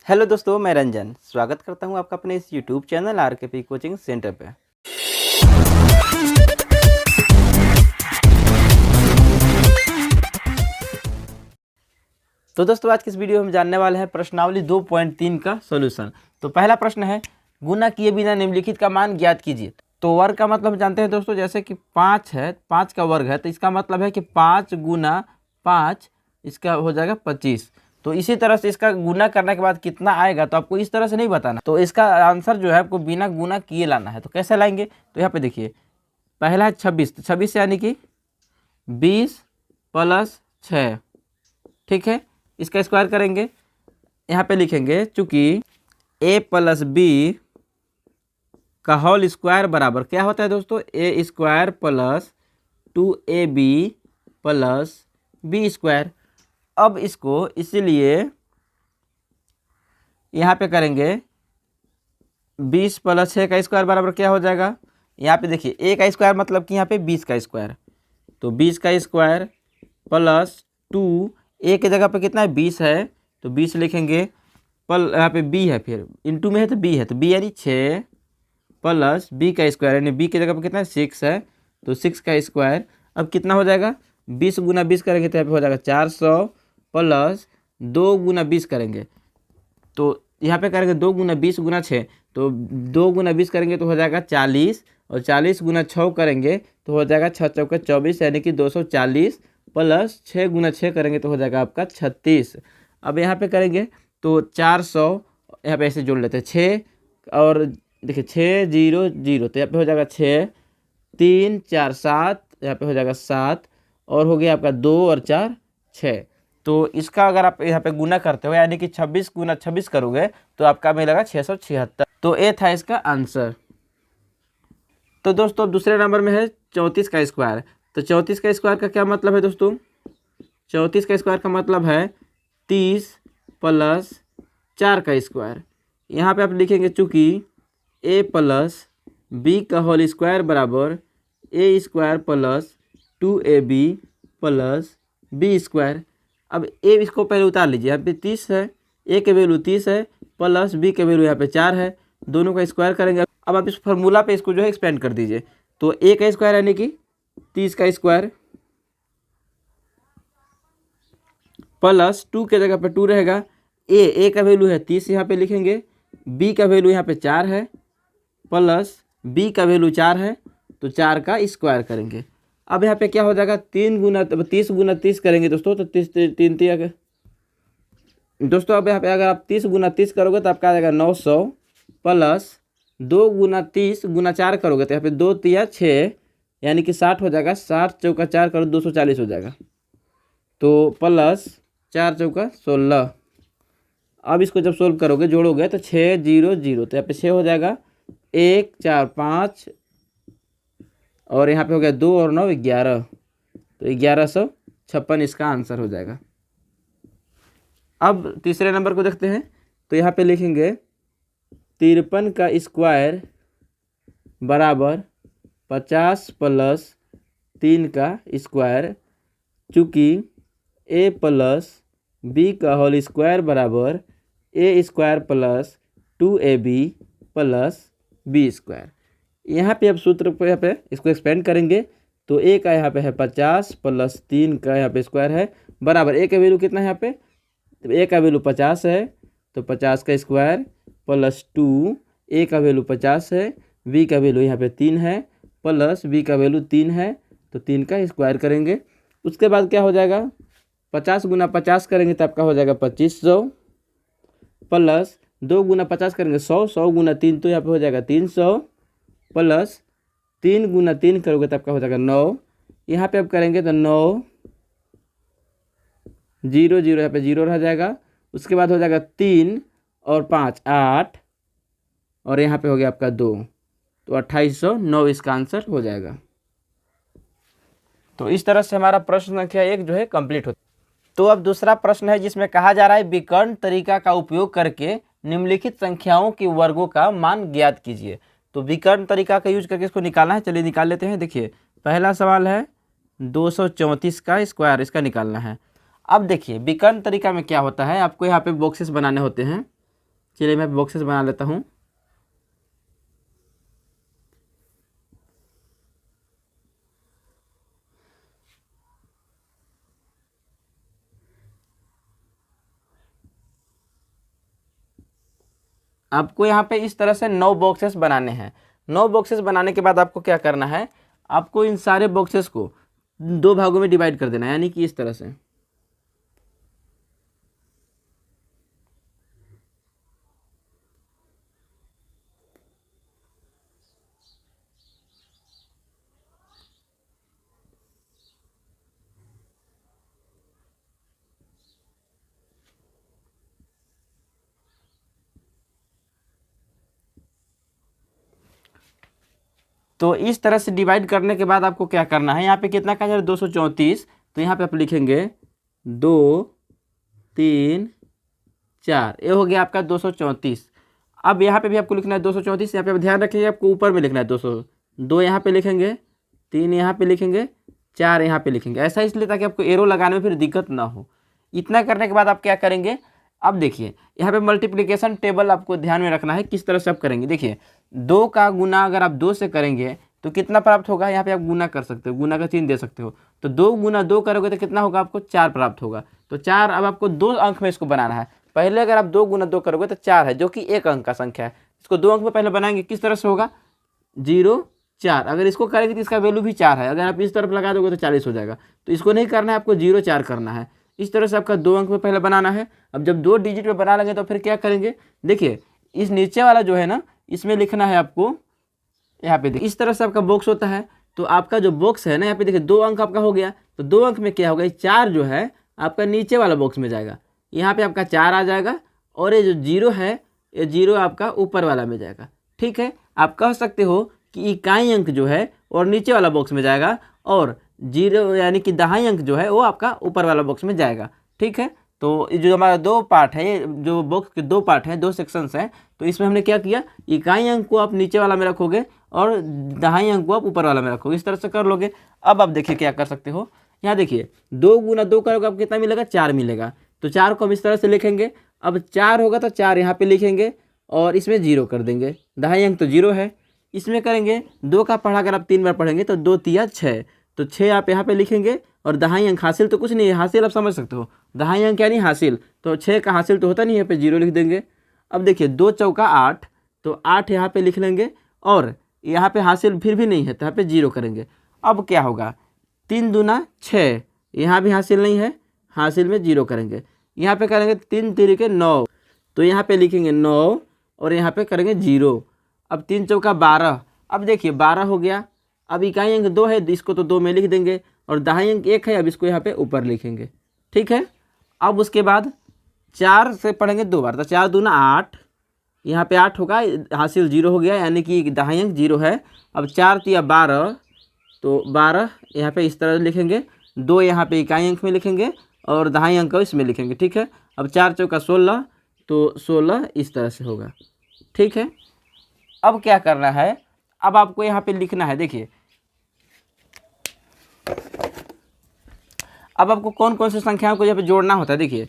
Hello दोस्तों, मैं रंजन स्वागत करता हूं आपका अपने इस यूट्यूब चैनल आरकेपी कोचिंग सेंटर पे। तो दोस्तों आज की इस वीडियो में हम जानने वाले हैं प्रश्नावली 2.3 का सॉल्यूशन। तो पहला प्रश्न है, गुना किए बिना निम्नलिखित का मान ज्ञात कीजिए। तो वर्ग का मतलब हम जानते हैं दोस्तों, जैसे कि 5 है, 5 का वर्ग है तो इसका मतलब है कि 5 गुना 5 इसका हो जाएगा 25। तो इसी तरह से इसका गुना करने के बाद कितना आएगा तो आपको इस तरह से नहीं बताना, तो इसका आंसर जो है आपको बिना गुना किए लाना है। तो कैसे लाएंगे, तो यहाँ पे देखिए, पहला है 26, तो 26 यानी कि 20 प्लस 6, ठीक है। इसका स्क्वायर करेंगे, यहाँ पे लिखेंगे चूंकि a प्लस बी का होल स्क्वायर बराबर क्या होता है दोस्तों, A square plus 2ab plus B square. अब इसको इसीलिए यहाँ पे करेंगे 20 प्लस 6 का स्क्वायर बराबर क्या हो जाएगा, यहाँ पे देखिए a का स्क्वायर मतलब कि यहाँ पे 20 का स्क्वायर, तो 20 का स्क्वायर प्लस 2, a की जगह पे कितना है 20 है तो 20 लिखेंगे, यहाँ पे b है, फिर इंटू में है तो b है, तो b यानी 6 प्लस b का स्क्वायर यानी b की जगह पे कितना है 6 है तो 6 का स्क्वायर। अब कितना हो जाएगा, 20 गुना 20 करेंगे तो यहाँ पे हो जाएगा 400 प्लस 2 गुना 20 करेंगे तो यहाँ पे करेंगे 2 गुना 20 गुना 6, तो 2 गुना 20 करेंगे तो हो जाएगा 40, और 40 गुना 6 करेंगे तो हो जाएगा 6 चौका 24 यानी कि 240 प्लस 6 गुना 6 करेंगे तो हो जाएगा आपका 36। अब यहाँ पे करेंगे तो 400, यहाँ पे ऐसे जोड़ लेते हैं 6 और देखिए 6 0 0 तो यहाँ पे हो जाएगा 6 3 4 7, यहाँ पे हो जाएगा 7 और हो गया आपका 2 और 4 6। तो इसका अगर आप यहाँ पे गुना करते हो यानी कि 26 गुना 26 करोगे तो आपका मिलेगा 676। तो ए था इसका आंसर। तो दोस्तों अब दूसरे नंबर में है 34 का स्क्वायर। तो 34 का स्क्वायर का क्या मतलब है दोस्तों, 34 का स्क्वायर का मतलब है 30 प्लस 4 का स्क्वायर। यहाँ पे आप लिखेंगे चूँकि a प्लस बी का होल स्क्वायर बराबर a square plus 2ab plus B square. अब a इसको पहले उतार लीजिए, यहाँ पे 30 है, a के वैल्यू 30 है प्लस b के वैल्यू यहाँ पे 4 है, दोनों का स्क्वायर करेंगे। अब आप इस फार्मूला पे इसको जो है एक्सपेंड कर दीजिए, तो a का स्क्वायर यानी कि 30 का स्क्वायर प्लस 2 के जगह पे 2 रहेगा, a का वैल्यू है 30 यहाँ पे लिखेंगे, b का वैल्यू यहाँ पे 4 है प्लस b का वैल्यू 4 है तो 4 का स्क्वायर करेंगे। अब यहाँ पे क्या हो जाएगा 3 गुना 30 गुना 30 करेंगे दोस्तों, तो 30 3 3 दोस्तों। अब यहाँ पे अगर आप 30 गुना 30 करोगे तो आपका आ जाएगा 900 प्लस 2 गुना 30 गुना 4 करोगे तो यहाँ पे 2 3 6 यानी कि 60 हो जाएगा, 60 चौका 4 करो 240 हो जाएगा, तो प्लस 4 चौका 16। अब इसको जब सोल्व करोगे जोड़ोगे तो 6 0 0 तो यहाँ पे 6 हो जाएगा, 1 4 5 और यहाँ पे हो गया 2 और 9 11, तो 1156 इसका आंसर हो जाएगा। अब तीसरे नंबर को देखते हैं। तो यहाँ पे लिखेंगे 53 का स्क्वायर बराबर 50 प्लस 3 का स्क्वायर, चूँकि a प्लस बी का होल स्क्वायर बराबर a square plus 2ab plus B square. यहाँ पे अब सूत्र पे यहाँ पे इसको एक्सपेंड करेंगे, तो a का यहाँ पे है 50 प्लस 3 का यहाँ पे स्क्वायर है बराबर a का वैल्यू कितना है यहाँ पे, तो a का वैल्यू 50 है तो 50 का स्क्वायर प्लस 2, a का वैल्यू 50 है, b का वैल्यू यहाँ पे 3 है प्लस b का वैल्यू 3 है तो 3 का स्क्वायर करेंगे। उसके बाद क्या हो जाएगा 50 गुना 50 करेंगे तो आपका हो जाएगा 2500 प्लस 2 गुना 50 करेंगे 100, 100 गुना 3 तो यहाँ पे हो जाएगा 300 प्लस 3 गुना 3 करोगे तो आपका हो जाएगा 9, यहाँ पे आप करेंगे तो 9 0 0 यहाँ पे 0 रह जाएगा। उसके बाद हो जाएगा 3 और 5 8 और यहाँ पे हो गया आपका 2, तो 2809 इसका आंसर हो जाएगा। तो इस तरह से हमारा प्रश्न संख्या 1 जो है कंप्लीट होता है। तो अब दूसरा प्रश्न है जिसमें कहा जा रहा है विकर्ण तरीका का उपयोग करके निम्नलिखित संख्याओं के वर्गों का मान ज्ञात कीजिए। तो विकर्ण तरीका का यूज करके इसको निकालना है, चलिए निकाल लेते हैं। देखिए पहला सवाल है 234 का स्क्वायर, इसका निकालना है। अब देखिए विकर्ण तरीका में क्या होता है, आपको यहाँ पे बॉक्सेस बनाने होते हैं। चलिए मैं बॉक्सेस बना लेता हूँ। आपको यहाँ पे इस तरह से 9 बॉक्सेस बनाने हैं। 9 बॉक्सेस बनाने के बाद आपको क्या करना है, आपको इन सारे बॉक्सेस को 2 भागों में डिवाइड कर देना है, यानी कि इस तरह से। तो इस तरह से डिवाइड करने के बाद आपको क्या करना है, यहाँ पे कितना का है 234, तो यहाँ पे आप लिखेंगे 2 3 4, ये हो गया आपका 234। अब यहाँ पे भी आपको लिखना है 234, यहाँ पे आप ध्यान रखिए आपको ऊपर में लिखना है 202 यहाँ पे लिखेंगे, 3 यहाँ पे लिखेंगे, 4 यहाँ पे लिखेंगे। ऐसा इसलिए ताकि आपको एरो लगाने में फिर दिक्कत ना हो। इतना करने के बाद आप क्या करेंगे, अब देखिए यहाँ पे मल्टीप्लिकेशन टेबल आपको ध्यान में रखना है, किस तरह से आप करेंगे। देखिए 2 का गुना अगर आप 2 से करेंगे तो कितना प्राप्त होगा, यहाँ पे आप गुना कर सकते हो, गुना का चिन्ह दे सकते हो। तो 2 गुना 2 करोगे तो कितना होगा, आपको 4 प्राप्त होगा। तो 4, अब आपको 2 अंक में इसको बनाना है। पहले अगर आप 2 गुना 2 करोगे तो 4 है, जो कि 1 अंक का संख्या है। इसको 2 अंक में पहले बनाएंगे, किस तरह से होगा 0 4। अगर इसको करेंगे तो इसका वैल्यू भी 4 है, अगर आप इस तरफ लगा दोगे तो 40 हो जाएगा। तो इसको नहीं करना है, आपको 0 4 करना है। इस तरह से आपका 2 अंक में पहले बनाना है। अब जब 2 डिजिट में बना लेंगे तो फिर क्या करेंगे, देखिए इस नीचे वाला जो है ना, इसमें लिखना है आपको, यहाँ पे देखिए इस तरह से आपका बॉक्स होता है। तो आपका जो बॉक्स है ना, यहाँ पे देखिए 2 अंक आपका हो गया। तो 2 अंक में क्या होगा, 4 जो है आपका नीचे वाला बॉक्स में जाएगा, यहाँ पे आपका 4 आ जाएगा, और ये जो 0 है, ये 0 आपका ऊपर वाला में जाएगा। ठीक है, आप कह सकते हो कि इकाई अंक जो है और नीचे वाला बॉक्स में जाएगा, और 0 यानी कि दहाई अंक जो है वो आपका ऊपर वाला बॉक्स में जाएगा। ठीक है, तो जो हमारा 2 पार्ट है, ये जो बॉक्स के 2 पार्ट हैं, 2 सेक्शंस हैं, तो इसमें हमने क्या किया, इकाई अंक को आप नीचे वाला में रखोगे और दहाई अंक को आप ऊपर वाला में रखोगे। इस तरह से कर लोगे। अब आप देखिए क्या कर सकते हो, यहाँ देखिए 2 गुना 2 करोगे आपको कितना मिलेगा, 4 मिलेगा। तो 4 को हम इस तरह से लिखेंगे। अब 4 होगा तो 4 यहाँ पे लिखेंगे और इसमें 0 कर देंगे, दहाई अंक तो 0 है। इसमें करेंगे 2 का पढ़ा अगर आप 3 बार पढ़ेंगे तो 2 तिया 6, तो 6 आप यहाँ पे लिखेंगे, और दहाई अंक हासिल तो कुछ नहीं है, हासिल आप समझ सकते हो, दहाई अंक यानी हासिल, तो 6 का हासिल तो होता नहीं है, पे 0 लिख देंगे। अब देखिए 2 चौका 8, तो 8 यहाँ पे लिख लेंगे, और यहाँ पे हासिल फिर भी नहीं है तो यहाँ पे 0 करेंगे। अब क्या होगा, 3 दूना 6, यहाँ भी हासिल नहीं है, हासिल में 0 करेंगे। यहाँ पे करेंगे 3 तिरिके 9, तो यहाँ पे लिखेंगे 9 और यहाँ पे करेंगे 0। अब 3 चौका 12, अब देखिए 12 हो गया। अब इकाई अंक 2 है, इसको तो 2 में लिख देंगे, और दहाई अंक 1 है, अब इसको यहाँ पे ऊपर लिखेंगे। ठीक है, अब उसके बाद 4 से पढ़ेंगे 2 बार, तो 4 दूना 8, यहाँ पे 8 होगा, हासिल 0 हो गया, यानी कि दहाई अंक 0 है। अब 4 तिया 12, तो 12 यहाँ पे इस तरह लिखेंगे, 2 यहाँ पे इकाई अंक में लिखेंगे और दहाई अंक इसमें लिखेंगे। ठीक है, अब 4 चौका 16, तो 16 इस तरह से होगा। ठीक है, अब क्या करना है, अब आपको यहाँ पे लिखना है, देखिए अब आपको कौन कौन सी संख्याओं को यहाँ पे जोड़ना होता है। देखिए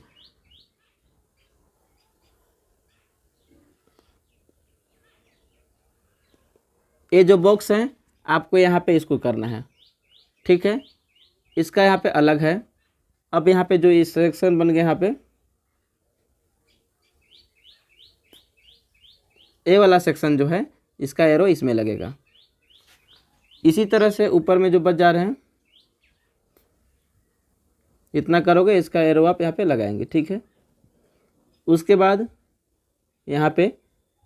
ये जो बॉक्स है आपको यहाँ पे इसको करना है। ठीक है, इसका यहाँ पे अलग है। अब यहाँ पे जो ये सेक्शन बन गया, यहाँ पे ए वाला सेक्शन जो है, इसका एरो इसमें लगेगा। इसी तरह से ऊपर में जो बच जा रहे हैं, इतना करोगे, इसका एरो आप यहाँ पे लगाएंगे। ठीक है, उसके बाद यहाँ पे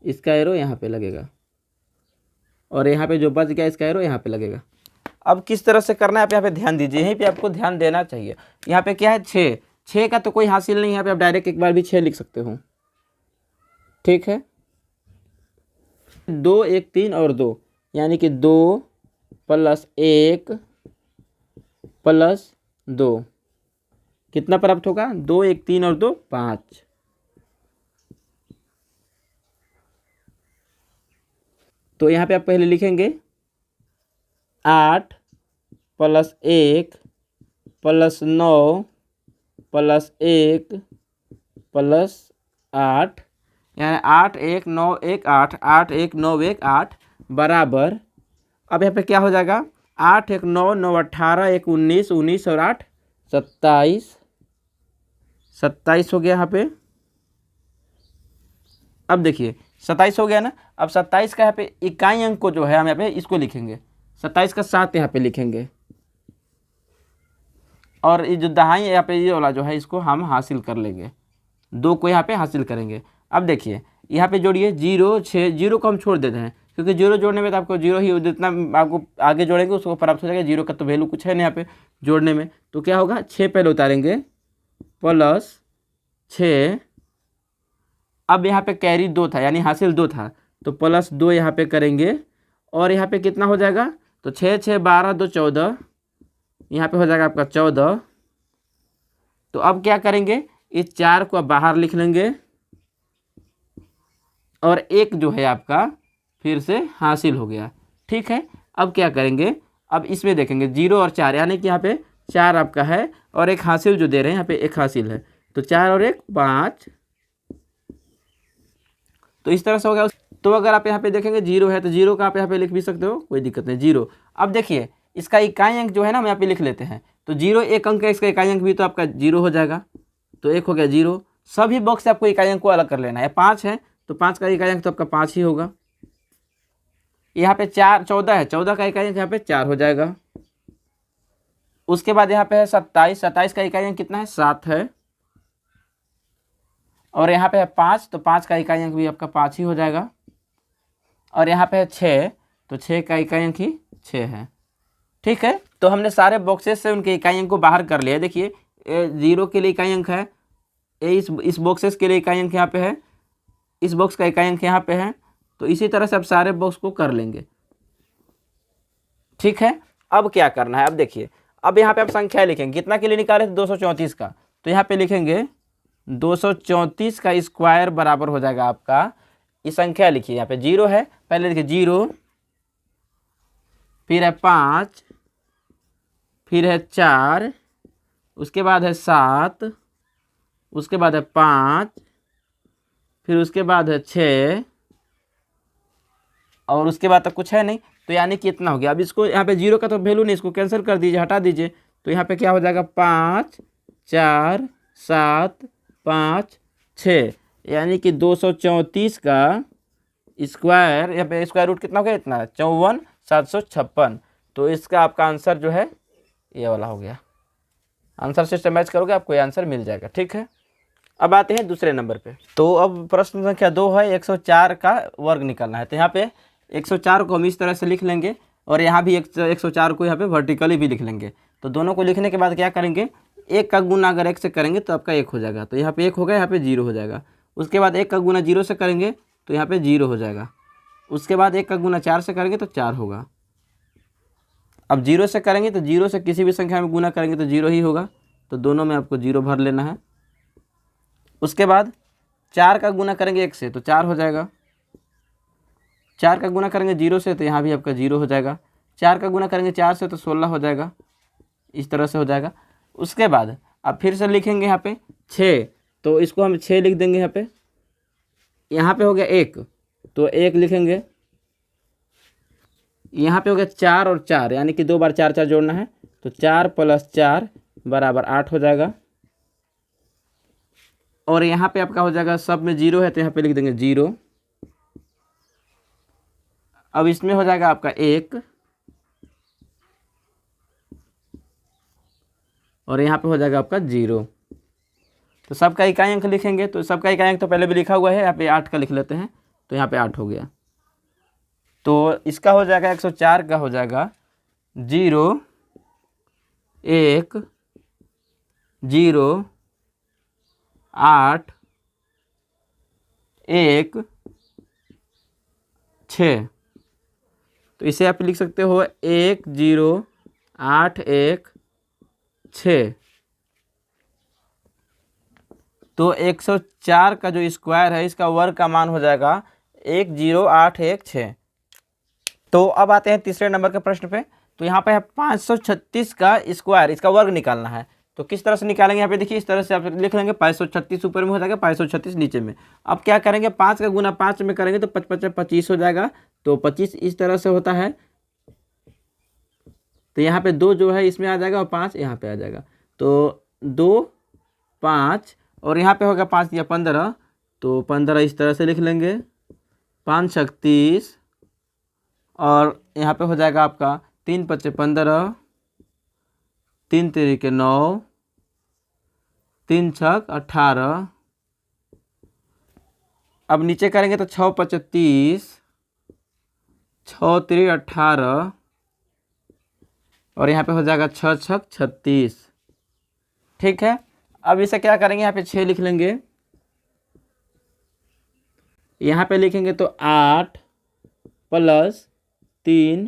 इसका एरो यहाँ पे लगेगा, और यहाँ पे जो बच गया इसका एरो यहाँ पे लगेगा। अब किस तरह से करना है आप यहाँ पे ध्यान दीजिए, यहीं पे आपको ध्यान देना चाहिए। यहाँ पे क्या है 6, 6 का तो कोई हासिल नहीं है, यहाँ पे आप डायरेक्ट एक बार भी 6 लिख सकते हो। ठीक है, 2 1 3 और 2, यानी कि 2 + 1 + 2 कितना प्राप्त होगा, 2 1 3 और 2 5। तो यहाँ पे आप पहले लिखेंगे 8 + 1 + 9 + 1 + 8, यानी 8 1 9 1 8, 8 1 9 1 8 बराबर, अब यहाँ पे क्या हो जाएगा, 8 1 9 9 18 1 19 19 और 8 27, 27 हो गया यहाँ पे। अब देखिए 27 हो गया ना। अब 27 का यहाँ पे इकाई अंक को जो है हम यहाँ पे इसको लिखेंगे, 27 का 7 यहाँ पे लिखेंगे, और ये जो दहाई यहाँ पे ये वाला जो है इसको हम हासिल कर लेंगे, 2 को यहाँ पे हासिल करेंगे। अब देखिए यहाँ पे जोड़िए 0 6, 0 को हम छोड़ देते हैं क्योंकि 0 जोड़ने में तो आपको 0 ही, जितना आपको आगे जोड़ेंगे उसको प्राप्त हो जाएगा, 0 का तो वैल्यू कुछ है नहीं यहाँ पे जोड़ने में। तो क्या होगा, 6 पहले उतारेंगे प्लस 6, अब यहाँ पे कैरी 2 था यानी हासिल 2 था तो प्लस 2 यहाँ पे करेंगे, और यहाँ पे कितना हो जाएगा, तो 6 6 12 2 14, यहाँ पे हो जाएगा आपका 14। तो अब क्या करेंगे, इस 4 को अब बाहर लिख लेंगे, और 1 जो है आपका फिर से हासिल हो गया। ठीक है, अब क्या करेंगे, अब इसमें देखेंगे 0 और 4 यानी कि यहाँ पे 4 आपका है और 1 हासिल जो दे रहे हैं यहाँ पे 1 हासिल है, तो 4 और 1 5। तो इस तरह से हो गया। तो अगर आप यहाँ पे देखेंगे 0 है तो 0 का आप यहाँ पे लिख भी सकते हो, कोई दिक्कत नहीं, 0। अब देखिए इसका इकाई अंक जो है ना हम यहाँ पे लिख लेते हैं, तो 0 एक अंक है, इसका इकाई अंक भी तो आपका 0 हो जाएगा, तो 1 हो गया 0। सभी बॉक्स से आपको इकाई अंक को अलग कर लेना है। 5 है तो 5 का इकाई अंक तो आपका 5 ही होगा। यहाँ पे 4 14 है, 14 का इकाई अंक यहाँ पे 4 हो जाएगा। उसके बाद यहाँ पे है 27, 27 का इकाई अंक कितना है, 7 है, और यहाँ पे है 5, तो 5 का इकाई अंक भी आपका 5 ही हो जाएगा। और यहाँ पे है 6, तो 6 का इकाई अंक ही 6 है। ठीक है, तो हमने सारे बॉक्सेस से उनके इकाई अंक को बाहर कर लिया। देखिए 0 के लिए इकाई अंक है, इस बॉक्सेस के लिए इकाई अंक यहाँ पे है, इस बॉक्स का इकाई अंक यहाँ पे है, तो इसी तरह से आप सारे बॉक्स को कर लेंगे। ठीक है, अब क्या करना है, अब देखिए अब यहाँ पे आप संख्या लिखेंगे, कितना के लिए निकाले थे, 234 का, तो यहाँ पे लिखेंगे 234 का स्क्वायर बराबर हो जाएगा आपका, ये संख्या लिखिए, यहाँ पे 0 है, पहले लिखिए 0, फिर है 5, फिर है 4, उसके बाद है 7, उसके बाद है 5, फिर उसके बाद है 6, और उसके बाद तक कुछ है नहीं, तो यानी कि इतना हो गया। अब इसको यहाँ पे 0 का तो वैल्यू नहीं, इसको कैंसिल कर दीजिए, हटा दीजिए, तो यहाँ पे क्या हो जाएगा 5 4 7 5 6, यानी कि 234 का स्क्वायर, यहाँ पे स्क्वायर रूट कितना हो गया, इतना 54 756। तो इसका आपका आंसर जो है ये वाला हो गया। आंसर सिस्टम मैच करोगे आपको ये आंसर मिल जाएगा। ठीक है, अब आते हैं दूसरे नंबर पे। तो अब प्रश्न संख्या 2 है, 104 का वर्ग निकालना है। तो यहाँ पे 104 को हम इस तरह से लिख लेंगे, और यहाँ भी 104 को यहाँ पे वर्टिकली भी लिख लेंगे। तो दोनों को लिखने के बाद क्या करेंगे, 1 का गुना अगर 1 से करेंगे तो आपका 1 हो जाएगा, तो यहाँ पे 1 हो गया, यहाँ पे 0 हो जाएगा। उसके बाद 1 का गुना 0 से करेंगे तो यहाँ पे 0 हो जाएगा। उसके बाद 1 का गुना 4 से करेंगे तो 4 होगा। अब 0 से करेंगे तो 0 से किसी भी संख्या में गुना करेंगे तो 0 ही होगा, तो दोनों में आपको 0 भर लेना है। उसके बाद 4 का गुना करेंगे 1 से तो 4 हो जाएगा, 4 का गुना करेंगे 0 से तो यहाँ भी आपका 0 हो जाएगा, 4 का गुना करेंगे 4 से तो 16 हो जाएगा, इस तरह से हो जाएगा। उसके बाद अब फिर से लिखेंगे यहाँ पे 6, तो इसको हम 6 लिख देंगे यहाँ पे हो गया 1, तो 1 लिखेंगे। यहाँ पे हो गया 4 और 4, यानी कि 2 बार 4 4 जोड़ना है, तो 4 + 4 बराबर 8 हो जाएगा। और यहाँ पे आपका हो जाएगा, सब में 0 है तो यहाँ पे लिख देंगे 0। अब इसमें हो जाएगा आपका 1, और यहाँ पे हो जाएगा आपका 0। तो सबका इकाई अंक लिखेंगे, तो सबका इकाई अंक तो पहले भी लिखा हुआ है, यहाँ पे 8 का लिख लेते हैं, तो यहाँ पे 8 हो गया। तो इसका हो जाएगा 104 का हो जाएगा 0 1 0 8 1 6। तो इसे आप लिख सकते हो 1 0 8 1 6। तो 104 का जो स्क्वायर है इसका वर्ग का मान हो जाएगा 10816। तो अब आते हैं तीसरे नंबर के प्रश्न पे। तो यहाँ पे है 536 का स्क्वायर, इसका वर्ग निकालना है। तो किस तरह से निकालेंगे, यहाँ पे देखिए इस तरह से आप लिख लेंगे 536 ऊपर में हो जाएगा, 536 नीचे में। अब क्या करेंगे, 5 का गुना 5 में करेंगे तो 25 हो जाएगा, तो 25 इस तरह से होता है। तो यहाँ पे 2 जो है इसमें आ जाएगा और 5 यहाँ पे आ जाएगा, तो 2 5 और यहाँ पे होगा 5 या 15, तो 15 इस तरह से लिख लेंगे, 5 36 और यहाँ पे हो जाएगा आपका 3 5 15, 3 3 9, 3 6 18। अब नीचे करेंगे तो 6 5 30, 6 3 18 और यहाँ पे हो जाएगा 6 6 36। ठीक है, अब इसे क्या करेंगे, यहाँ पे 6 लिख लेंगे, यहाँ पे लिखेंगे तो 8 + 3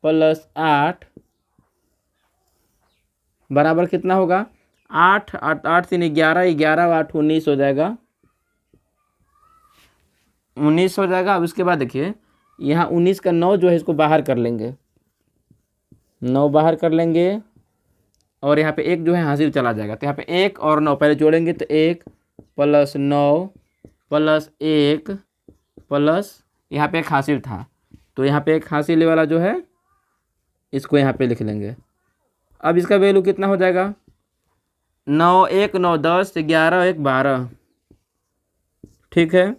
+ 8 बराबर कितना होगा, 8 8 8 3 11, 11 8 19 हो जाएगा, 19 हो जाएगा। अब इसके बाद देखिए यहाँ 19 का 9 जो है इसको बाहर कर लेंगे, 9 बाहर कर लेंगे और यहाँ पे 1 जो है हासिल चला जाएगा, तो यहाँ पे 1 और 9 पहले जोड़ेंगे तो 1 + 9 + 1 प्लस यहाँ पे एक हासिल था, तो यहाँ पे एक हासिल वाला जो है इसको यहाँ पे लिख लेंगे। अब इसका वैल्यू कितना हो जाएगा, 9 1 9 10, 11 1 12। ठीक है,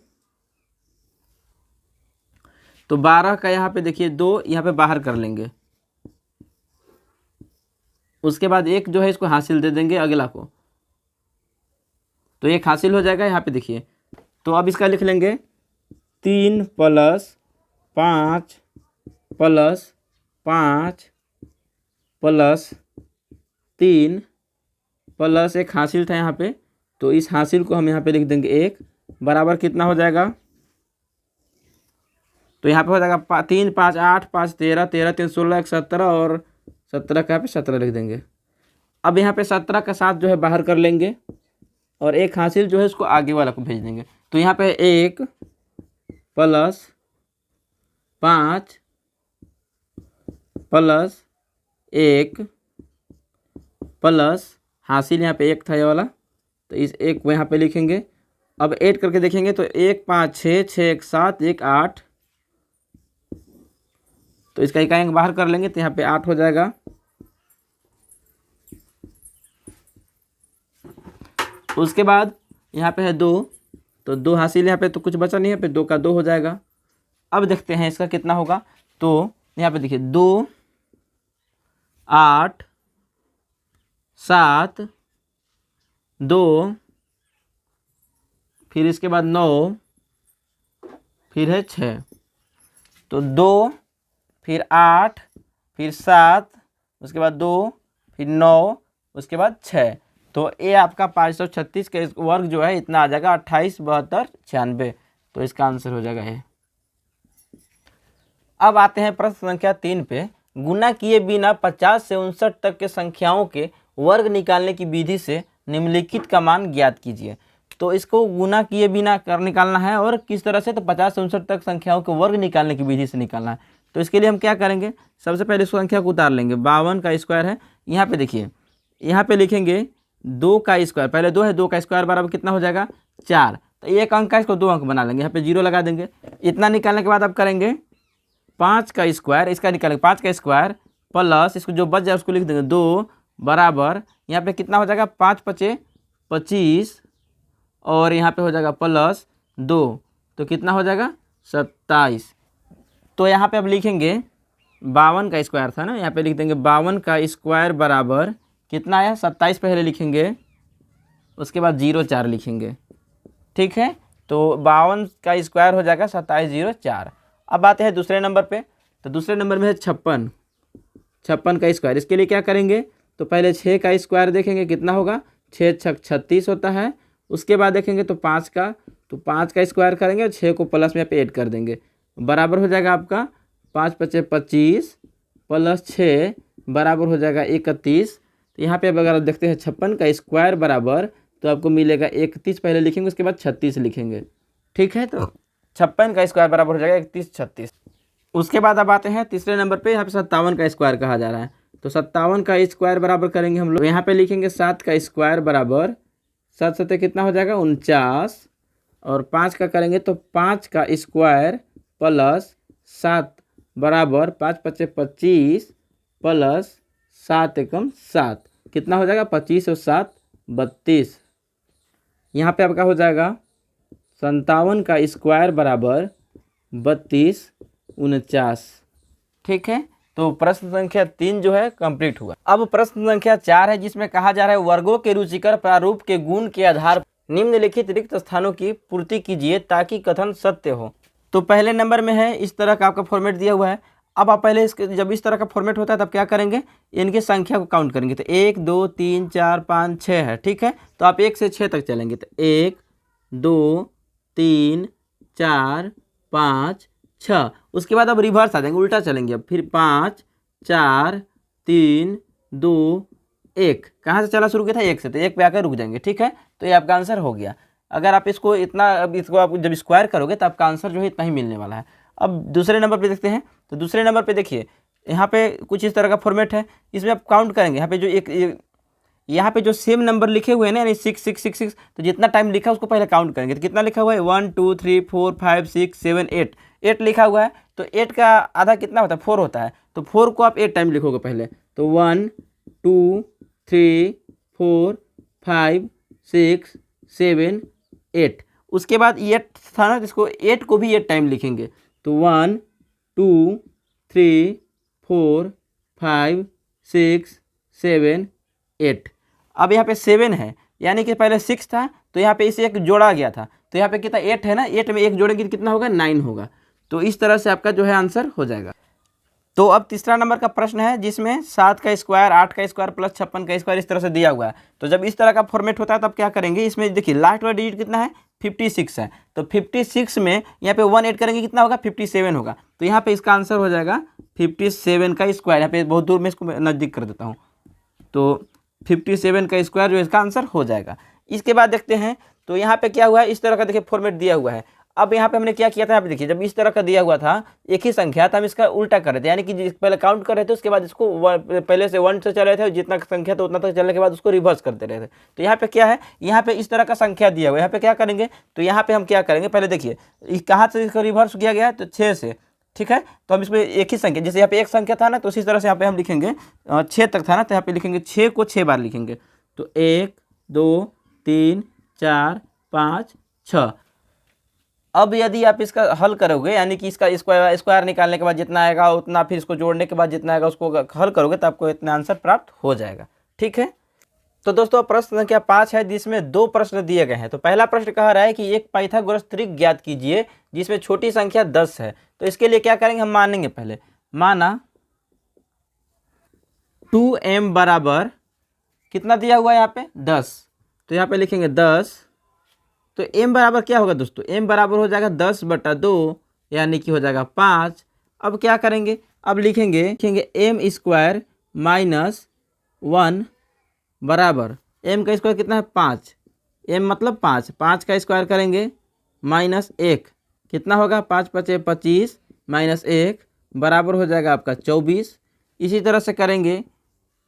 तो 12 का यहाँ पे देखिए 2 यहाँ पे बाहर कर लेंगे, उसके बाद 1 जो है इसको हासिल दे देंगे अगला को, तो 1 हासिल हो जाएगा यहाँ पे देखिए। तो अब इसका लिख लेंगे 3 + 5 + 5 + 3 + एक हासिल था यहाँ पे, तो इस हासिल को हम यहाँ पे लिख देंगे 1 बराबर कितना हो जाएगा, तो यहाँ पे हो जाएगा 3 5 8 5 13, 13 3 16 1 17 और 17 का यहाँ पे 17 लिख देंगे। अब यहाँ पे 17 का 7 जो है बाहर कर लेंगे और एक हासिल जो है उसको आगे वाला को भेज देंगे, तो यहाँ पे 1 + 5 + 1 प्लस हासिल यहाँ पे 1 था ये वाला, तो इस 1 को यहाँ पे लिखेंगे। अब ऐड करके देखेंगे तो 1 5 6 6 1 7 1 8, तो इसका इकाई बाहर कर लेंगे तो यहाँ पे 8 हो जाएगा। उसके बाद यहाँ पे है 2, तो 2 हासिल यहाँ पे तो कुछ बचा नहीं है, पे 2 का 2 हो जाएगा। अब देखते हैं इसका कितना होगा, तो यहाँ पे देखिए 2 8 7 2 फिर इसके बाद 9 फिर है 6, तो 2 फिर 8 फिर 7 उसके बाद 2 फिर 9 उसके बाद 6, तो ये आपका 536 का वर्ग जो है इतना आ जाएगा 28 72 96, तो इसका आंसर हो जाएगा ये। अब आते हैं प्रश्न संख्या 3 पे, गुना किए बिना 50 से 59 तक के संख्याओं के वर्ग निकालने की विधि से निम्नलिखित का मान ज्ञात कीजिए। तो इसको गुना किए बिना कर निकालना है और किस तरह से, तो 50 से 59 तक संख्याओं के वर्ग निकालने की विधि से निकालना है। तो इसके लिए हम क्या करेंगे, सबसे पहले इस संख्या को उतार लेंगे, 52 का स्क्वायर है, यहाँ पे देखिए यहाँ पे लिखेंगे 2 का स्क्वायर, पहले 2 है, 2 का स्क्वायर बराबर कितना हो जाएगा 4, तो 1 अंक का इसको 2 अंक बना लेंगे, यहाँ पे 0 लगा देंगे। इतना निकालने के बाद अब करेंगे 5 का स्क्वायर, इसका निकालेंगे 5 का स्क्वायर प्लस इसको जो बच जाए उसको लिख देंगे 2 बराबर यहाँ पे कितना हो जाएगा 5 5 25 और यहाँ पे हो जाएगा प्लस 2, तो कितना हो जाएगा 27। तो यहाँ पे अब लिखेंगे 52 का स्क्वायर था ना, यहाँ पे लिख देंगे 52 का स्क्वायर बराबर कितना आया 27 पहले लिखेंगे, उसके बाद 0 4 लिखेंगे। ठीक है, तो 52 का स्क्वायर हो जाएगा 27 0 4। अब आते हैं दूसरे नंबर पे, तो दूसरे नंबर में है 56 का स्क्वायर। इसके लिए क्या करेंगे, तो पहले 6 का स्क्वायर देखेंगे कितना होगा, 6 6 36 होता है। उसके बाद देखेंगे तो 5 का, तो 5 का स्क्वायर करेंगे और 6 को प्लस में पे ऐड कर देंगे, बराबर हो जाएगा आपका 5 5 25 प्लस 6 बराबर हो जाएगा 31। तो यहाँ पे अब अगर आप देखते हैं 56 का स्क्वायर बराबर, तो आपको मिलेगा 31 पहले लिखेंगे उसके बाद 36 लिखेंगे। ठीक है, तो 56 का स्क्वायर बराबर हो जाएगा 31 36। उसके बाद अब आते हैं तीसरे नंबर पे, यहाँ पे 57 का स्क्वायर कहा जा रहा है, तो 57 का स्क्वायर बराबर करेंगे हम लोग, यहाँ पे लिखेंगे 7 का स्क्वायर बराबर 7 7 कितना हो जाएगा 49, और 5 का करेंगे तो 5 का स्क्वायर प्लस 7 बराबर 5 5 25 प्लस 7 एकम 7 कितना हो जाएगा 25 और 7 32। यहाँ पे आपका हो जाएगा 57 का स्क्वायर बराबर 32 49। ठीक है, तो प्रश्न संख्या 3 जो है कंप्लीट हुआ। अब प्रश्न संख्या 4 है जिसमें कहा जा रहा है वर्गों के रुचिकर प्रारूप के गुण के आधार पर निम्नलिखित रिक्त स्थानों की पूर्ति कीजिए ताकि कथन सत्य हो। तो पहले नंबर में है इस तरह का आपका फॉर्मेट दिया हुआ है। अब आप पहले इसके जब इस तरह का फॉर्मेट होता है तब क्या करेंगे, इनकी संख्या को काउंट करेंगे। तो 1 2 3 4 5 6 है। ठीक है, तो आप 1 से 6 तक चलेंगे। तो 1 2 3 4 5 6, उसके बाद अब रिवर्स आ जाएंगे, उल्टा चलेंगे। अब फिर 5 4 3 2 1, कहाँ से चला शुरू किया था 1 से, तो 1 पे आकर रुक जाएंगे। ठीक है, तो ये आपका आंसर हो गया। अगर आप इसको इतना, अब इसको आप जब स्क्वायर करोगे तो आपका आंसर जो है इतना ही मिलने वाला है। अब दूसरे नंबर पे देखते हैं। तो दूसरे नंबर पे देखिए यहाँ पे कुछ इस तरह का फॉर्मेट है, इसमें आप काउंट करेंगे। यहाँ पे जो यहाँ पे जो सेम नंबर लिखे हुए हैं ना, यानी 6 6 6 6, तो जितना टाइम लिखा है उसको पहले काउंट करेंगे। तो कितना लिखा हुआ है 1 2 3 4 5 6 7 8, 8 लिखा हुआ है। तो 8 का आधा कितना होता है 4 होता है। तो 4 को आप 8 टाइम लिखोगे पहले। तो 1 2 3 4 5 6 7 8, उसके बाद 8 था ना, इसको 8 को भी 8 टाइम लिखेंगे। तो 1 2 3 4 5 6 7 8। अब यहाँ पे 7 है, यानी कि पहले 6 था तो यहाँ पे इसे एक जोड़ा गया था। तो यहाँ पे कितना 8 है ना, 8 में 1 जोड़ेंगे तो कितना होगा 9 होगा। तो इस तरह से आपका जो है आंसर हो जाएगा। तो अब तीसरा नंबर का प्रश्न है जिसमें 7 का स्क्वायर 8 का स्क्वायर प्लस 56 का स्क्वायर इस तरह से दिया हुआ है। तो जब इस तरह का फॉर्मेट होता है तब क्या करेंगे, इसमें देखिए लास्ट वाला डिजिट कितना है 56 है। तो 56 में यहाँ पे 1 ऐड करेंगे कितना होगा 57 होगा। तो यहाँ पे इसका आंसर हो जाएगा 57 का स्क्वायर। यहाँ पे बहुत दूर में इसको नज़दीक कर देता हूँ। तो 57 का स्क्वायर जो इसका आंसर हो जाएगा। इसके बाद देखते हैं, तो यहाँ पे क्या हुआ है, इस तरह का देखिए फॉर्मेट दिया हुआ है। अब यहाँ पे हमने क्या किया था, यहाँ पे देखिए जब इस तरह का दिया हुआ था एक ही संख्या था, हम इसका उल्टा कर रहे थे, यानी कि पहले काउंट कर रहे थे, उसके बाद इसको पहले से 1 से चल रहे थे, जितना संख्या था उतना तक चलने के बाद उसको रिवर्स करते रहे थे। तो यहाँ पे क्या है, यहाँ पे इस तरह का संख्या दिया हुआ है। यहाँ पे क्या करेंगे, तो यहाँ पे हम क्या करेंगे, पहले देखिए कहाँ से इसको रिवर्स किया गया है, तो 6 से। ठीक है, तो हम इसमें एक ही संख्या, जैसे यहाँ पे एक संख्या था ना, तो उसी तरह से यहाँ पे हम लिखेंगे 6 तक था ना, तो यहाँ पे लिखेंगे 6 को 6 बार लिखेंगे। तो 1 2 3 4 5 6। अब यदि आप इसका हल करोगे, यानी कि इसका स्क्वायर निकालने के बाद जितना आएगा उतना, फिर इसको जोड़ने के बाद जितना आएगा उसको हल करोगे तो आपको इतना आंसर प्राप्त हो जाएगा। ठीक है, तो दोस्तों प्रश्न संख्या 5 है जिसमें 2 प्रश्न दिए गए हैं। तो पहला प्रश्न कह रहा है कि एक पाइथागोरस त्रिक ज्ञात कीजिए जिसमें छोटी संख्या 10 है। तो इसके लिए क्या करेंगे, हम मानेंगे पहले, माना 2m बराबर कितना दिया हुआ है यहाँ पे 10। तो यहाँ पे लिखेंगे 10। तो m बराबर क्या होगा दोस्तों, m बराबर हो जाएगा 10/2, यानी कि हो जाएगा 5। अब क्या करेंगे, अब लिखेंगे m स्क्वायर माइनस 1 बराबर m का स्क्वायर कितना है 5, m मतलब 5, 5 का स्क्वायर करेंगे माइनस 1 कितना होगा 5 5 25 माइनस 1 बराबर हो जाएगा आपका 24। इसी तरह से करेंगे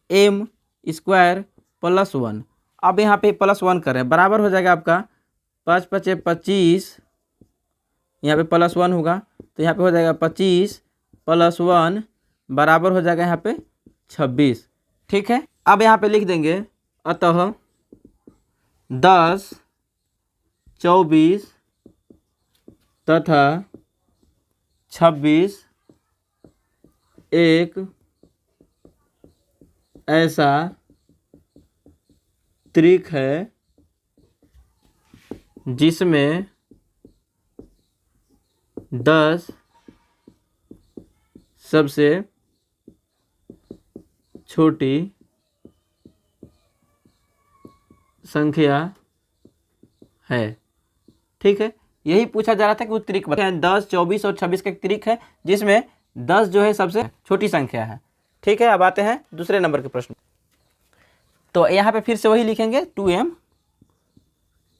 m स्क्वायर प्लस 1। अब यहाँ पे प्लस 1 करें, बराबर हो जाएगा आपका 5 5 25, यहाँ पे प्लस 1 होगा, तो यहाँ पे हो जाएगा 25 प्लस 1 बराबर हो जाएगा यहाँ पे 26। ठीक है, अब यहाँ पे लिख देंगे अतः 10 24 तथा 26 एक ऐसा त्रिक है जिसमें 10 सबसे छोटी संख्या है। ठीक है, यही पूछा जा रहा था कि वो त्रिक बताएं। 10 24 और 26 का एक त्रिक है जिसमें 10 जो है सबसे छोटी संख्या है। ठीक है, अब आते हैं दूसरे नंबर के प्रश्न। तो यहाँ पे फिर से वही लिखेंगे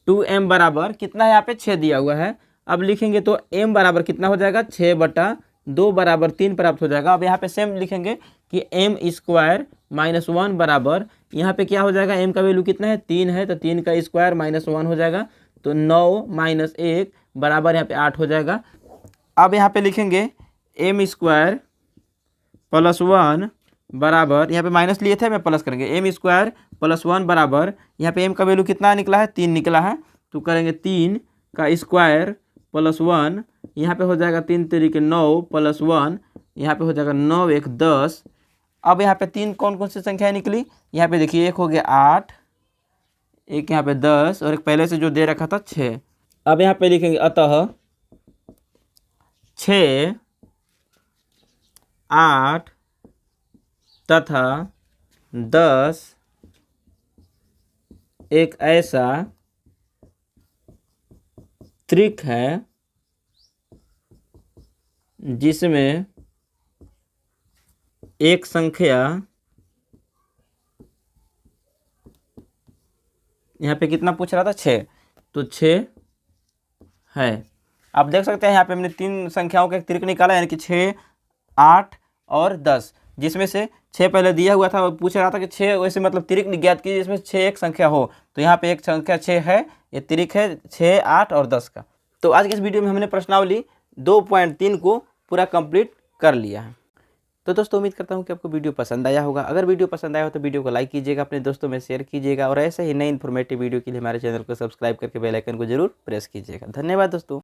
2m बराबर कितना है, यहाँ पे 6 दिया हुआ है। अब लिखेंगे तो m बराबर कितना हो जाएगा 6/2, 2 बराबर 3 प्राप्त हो जाएगा। अब यहाँ पे सेम लिखेंगे कि m स्क्वायर माइनस 1 बराबर, यहाँ पे क्या हो जाएगा, m का वैल्यू कितना है 3 है, तो 3 का स्क्वायर माइनस 1 हो जाएगा, तो 9 माइनस 1 बराबर यहाँ पे 8 हो जाएगा। अब यहाँ पे लिखेंगे m स्क्वायर प्लस 1 बराबर, यहाँ पे माइनस लिए थे मैं प्लस करेंगे, m स्क्वायर प्लस 1 बराबर, यहाँ पे m का वैल्यू कितना निकला है 3 निकला है, तो करेंगे 3 का स्क्वायर प्लस 1, यहाँ पे हो जाएगा 3 तरीके 9 प्लस 1, यहाँ पे हो जाएगा 9 1 10। अब यहाँ पे 3 कौन कौन सी संख्या निकली, यहाँ पे देखिए एक हो गया 8, एक यहाँ पे 10 और एक पहले से जो दे रखा था 6। अब यहाँ पे लिखेंगे अतः 6 8 तथा 10 एक ऐसा त्रिक है जिसमें एक संख्या, यहाँ पे कितना पूछ रहा था 6, तो 6 है। आप देख सकते हैं यहाँ पे हमने 3 संख्याओं का एक त्रिक निकाला, यानी कि 6 8 और 10, जिसमें से 6 पहले दिया हुआ था, पूछ रहा था कि 6 वैसे मतलब त्रिक ज्ञात कीजिए जिसमें 6 एक संख्या हो, तो यहाँ पे एक संख्या 6 है, ये त्रिक है 6 8 और 10 का। तो आज के इस वीडियो में हमने प्रश्नावली 2.3 को पूरा कंप्लीट कर लिया है। तो दोस्तों उम्मीद करता हूँ कि आपको वीडियो पसंद आया होगा। अगर वीडियो पसंद आया हो तो वीडियो को लाइक कीजिएगा, अपने दोस्तों में शेयर कीजिएगा और ऐसे ही नई इन्फॉर्मेटिव वीडियो के लिए हमारे चैनल को सब्सक्राइब करके बेल आइकन को जरूर प्रेस कीजिएगा। धन्यवाद दोस्तों।